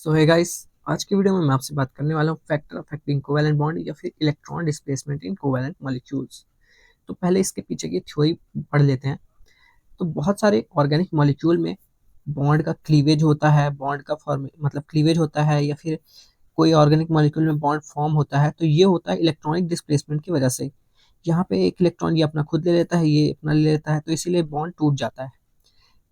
सो है गाइस, आज की वीडियो में मैं आपसे बात करने वाला हूँ फैक्टर अफेक्टिंग कोवैलेंट बॉन्ड या फिर इलेक्ट्रॉन डिस्प्लेसमेंट इन कोवैलेंट मॉलिक्यूल्स। तो पहले इसके पीछे की थ्योरी पढ़ लेते हैं। तो बहुत सारे ऑर्गेनिक मॉलिक्यूल में बॉन्ड का क्लीवेज होता है, बॉन्ड का फॉर्म मतलब क्लीवेज होता है, या फिर कोई ऑर्गेनिक मॉलिक्यूल में बॉन्ड फॉर्म होता है। तो ये होता है इलेक्ट्रॉनिक डिस्प्लेसमेंट की वजह से। यहाँ पे एक इलेक्ट्रॉन ये अपना खुद ले लेता है, ये अपना ले लेता है, तो इसीलिए बॉन्ड टूट जाता है।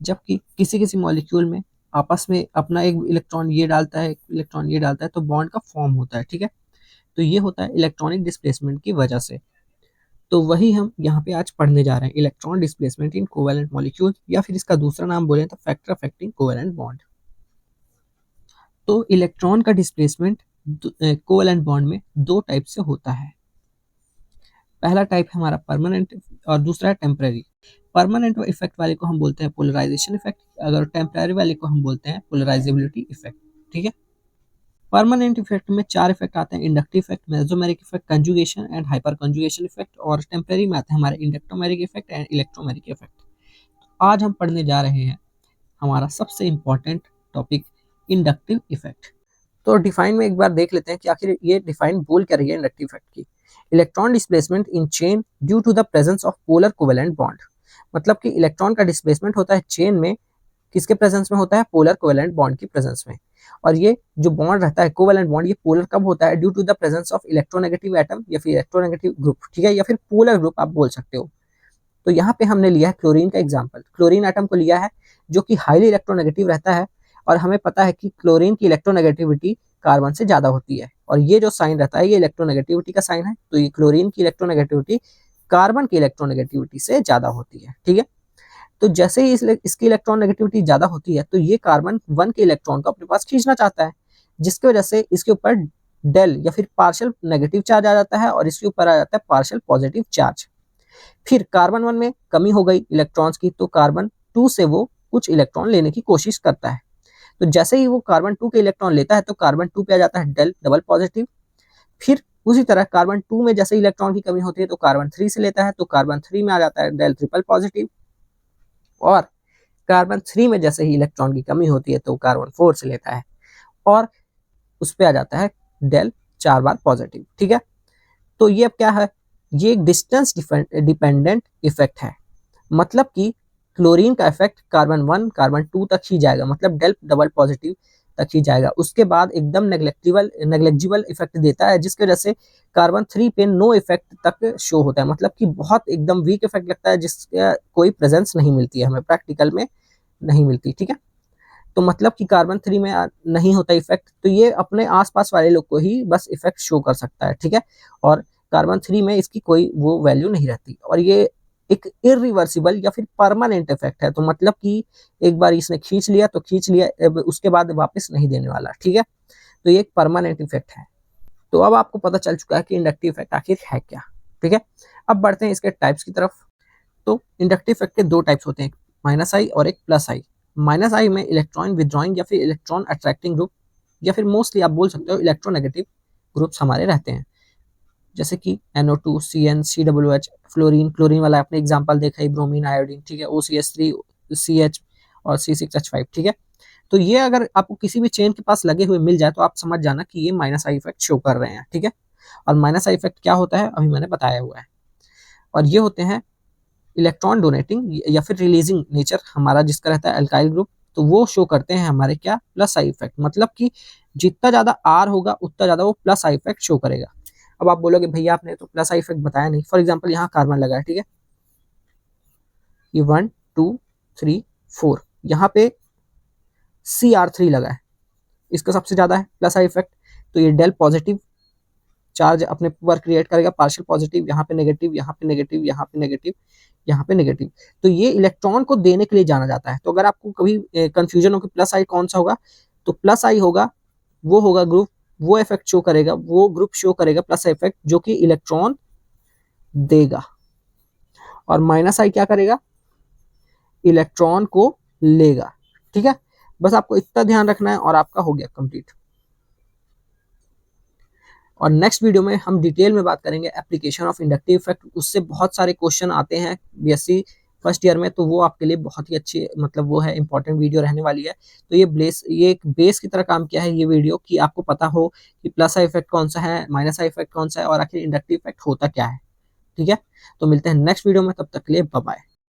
जबकि किसी किसी मॉलिक्यूल में आपस में अपना एक इलेक्ट्रॉन ये डालता है, एक इलेक्ट्रॉन ये डालता है, तो बॉन्ड का फॉर्म होता है। ठीक है, तो ये होता है इलेक्ट्रॉनिक डिस्प्लेसमेंट की वजह से। तो वही हम यहाँ पे आज पढ़ने जा रहे हैं, इलेक्ट्रॉन डिस्प्लेसमेंट इन कोवैलेंट मॉलिक्यूल, या फिर इसका दूसरा नाम बोले तो फैक्टर अफेक्टिंग कोवैलेंट बॉन्ड। तो इलेक्ट्रॉन का डिस्प्लेसमेंट कोवैलेंट बॉन्ड में दो टाइप से होता है। पहला टाइप है हमारा परमानेंट और दूसरा है टेम्पररी। परमानेंट इफेक्ट वाले को हम बोलते हैं पोलराइजेशन इफेक्ट, अगर टेम्पररी वाले को हम बोलते हैं पोलराइजेबिलिटी इफेक्ट। ठीक है, परमानेंट इफेक्ट में चार इफेक्ट आते हैं: inductive effect, mesomeric effect, conjugation and hyper conjugation effect. और टेम्पररी में आते हैं हमारे inductomeric effect and electromeric effect. आज हम पढ़ने जा रहे हैं हमारा सबसे इंपॉर्टेंट टॉपिक, इंडक्टिव इफेक्ट। तो डिफाइन में एक बार देख लेते हैं कि आखिर ये डिफाइन बोल क्या रही है इंडक्टिव इफेक्ट की। Electron displacement in chain due to the presence of polar covalent bond. मतलब कि इलेक्ट्रॉन का डिस्प्लेसमेंट होता है चेन में, किसके प्रेजेंस में होता है? पोलर कोवेलेंट बॉन्ड की प्रेजेंस में। और ये जो बॉन्ड रहता है कोवेलेंट बॉन्ड, ये पोलर कब होता है? Due to the presence of electronegative atom या फिर इलेक्ट्रोनेगेटिव ग्रुप। ठीक है, या फिर पोलर ग्रुप आप बोल सकते हो। तो यहाँ पे हमने लिया है क्लोरीन का एग्जाम्पल। क्लोरीन एटम को लिया है जो कि हाईली इलेक्ट्रोनेगेटिव रहता है, और हमें पता है कि क्लोरीन की इलेक्ट्रोनेगेटिविटी कार्बन से ज्यादा होती है, और ये जो साइन रहता है ये इलेक्ट्रोनेगेटिविटी का साइन है। तो ये क्लोरीन की इलेक्ट्रोनेगेटिविटी कार्बन की इलेक्ट्रोनेगेटिविटी से ज्यादा होती है। ठीक है, तो जैसे ही इसकी इलेक्ट्रॉन नेगेटिविटी ज्यादा होती है, तो ये कार्बन वन के इलेक्ट्रॉन को अपने पास खींचना चाहता है, जिसकी वजह से इसके ऊपर डेल या फिर पार्शियल नेगेटिव चार्ज आ जाता है, और इसके ऊपर आ जाता है पार्शियल पॉजिटिव चार्ज। फिर कार्बन वन में कमी हो गई इलेक्ट्रॉन्स की, तो कार्बन टू से वो कुछ इलेक्ट्रॉन लेने की कोशिश करता है। तो जैसे ही वो कार्बन टू के इलेक्ट्रॉन लेता है, तो कार्बन टू पे आ जाता है डेल डबल पॉजिटिव। फिर उसी तरह कार्बन टू में जैसे इलेक्ट्रॉन की कमी होती है, तो कार्बन थ्री से लेता है, तो कार्बन थ्री में आ जाता है डेल ट्रिपल पॉजिटिव। और कार्बन थ्री में जैसे ही इलेक्ट्रॉन की कमी होती है, तो कार्बन फोर से लेता है, और उस पर आ जाता है डेल चार बार पॉजिटिव। ठीक है, तो ये अब क्या है? ये एक डिस्टेंस डिपेंडेंट इफेक्ट है। मतलब कि क्लोरीन का effect carbon one carbon two तक ही जाएगा, मतलब डेल डबल पॉजिटिव तक ही जाएगा। उसके बाद एकदम नेग्लेक्जिबल इफेक्ट देता है, जिसकी वजह से कार्बन थ्री पे नो इफेक्ट तक शो होता है। मतलब कि बहुत एकदम वीक इफेक्ट लगता है, जिसका कोई प्रेजेंस नहीं मिलती है, हमें प्रैक्टिकल में नहीं मिलती। ठीक है, तो मतलब कि कार्बन थ्री में नहीं होता इफेक्ट, तो ये अपने आसपास वाले लोग को ही बस इफेक्ट शो कर सकता है। ठीक है, और कार्बन थ्री में इसकी कोई वो वैल्यू नहीं रहती, और ये एक इरिवर्सिबल या फिर परमानेंट इफेक्ट है। तो मतलब कि एक बार इसने खींच लिया तो खींच लिया, अब उसके बाद वापस नहीं देने वाला। ठीक है, तो ये एक परमानेंट इफेक्ट है। तो अब आपको पता चल चुका है कि इंडक्टिव इफेक्ट आखिर है क्या। ठीक है, अब बढ़ते हैं इसके टाइप्स की तरफ। तो इंडक्टिव इफेक्ट के दो टाइप्स होते हैं, एक माइनस आई और एक प्लस आई। माइनस आई में इलेक्ट्रॉन विदड्रॉइंग या फिर इलेक्ट्रॉन अट्रैक्टिंग ग्रुप, या फिर मोस्टली आप बोल सकते हो इलेक्ट्रोनेगेटिव ग्रुप्स हमारे रहते हैं, जैसे कि NO2, CN, COOH, fluorine, chlorine वाला आपने एग्जांपल देखा ही, ब्रोमीन, आयोडीन। ठीक है, OCH3, CH और C6H5। ठीक है, तो ये अगर आपको किसी भी चेन के पास लगे हुए मिल जाए, तो आप समझ जाना कि ये माइनस आई इफेक्ट शो कर रहे हैं। ठीक है, और माइनस आई इफेक्ट क्या होता है अभी मैंने बताया हुआ है। और ये होते हैं इलेक्ट्रॉन डोनेटिंग या फिर रिलीजिंग नेचर हमारा जिसका रहता है अल्काइल ग्रुप, तो वो शो करते हैं हमारे क्या? Plus I effect. मतलब कि जितना ज्यादा आर होगा उतना ज्यादा वो प्लस आई इफेक्ट शो करेगा। अब आप बोलोगे भैया आपने तो प्लस आई इफेक्ट बताया नहीं। फॉर एग्जाम्पल यहाँ कार्बन लगा है, ठीक है, ये 1 2 3 4, यहाँ पे CR3 लगा है, इसका सबसे ज्यादा है प्लस आई इफेक्ट। तो ये डेल पॉजिटिव चार्ज अपने पर क्रिएट करेगा, पार्शियल पॉजिटिव, यहाँ पे नेगेटिव, यहाँ पे नेगेटिव, यहाँ पे नेगेटिव, यहाँ पे नेगेटिव। तो ये इलेक्ट्रॉन को देने के लिए जाना जाता है। तो अगर आपको कभी कंफ्यूजन हो कि प्लस आई कौन सा होगा, तो प्लस आई होगा, वो होगा ग्रुप, वो इफेक्ट शो करेगा, वो ग्रुप शो करेगा प्लस इफेक्ट, जो कि इलेक्ट्रॉन देगा। और माइनस आई क्या करेगा? इलेक्ट्रॉन को लेगा। ठीक है, बस आपको इतना ध्यान रखना है और आपका हो गया कंप्लीट। और नेक्स्ट वीडियो में हम डिटेल में बात करेंगे एप्लीकेशन ऑफ इंडक्टिव इफेक्ट। उससे बहुत सारे क्वेश्चन आते हैं BSc फर्स्ट ईयर में, तो वो आपके लिए बहुत ही अच्छी मतलब वो है इंपॉर्टेंट वीडियो रहने वाली है। तो ये एक बेस की तरह काम किया है ये वीडियो, कि आपको पता हो कि प्लस साइड इफेक्ट कौन सा है, माइनस साइड इफेक्ट कौन सा है, और आखिर इंडक्टिव इफेक्ट होता क्या है। ठीक है, तो मिलते हैं नेक्स्ट वीडियो में, तब तक के लिए बाय बाय।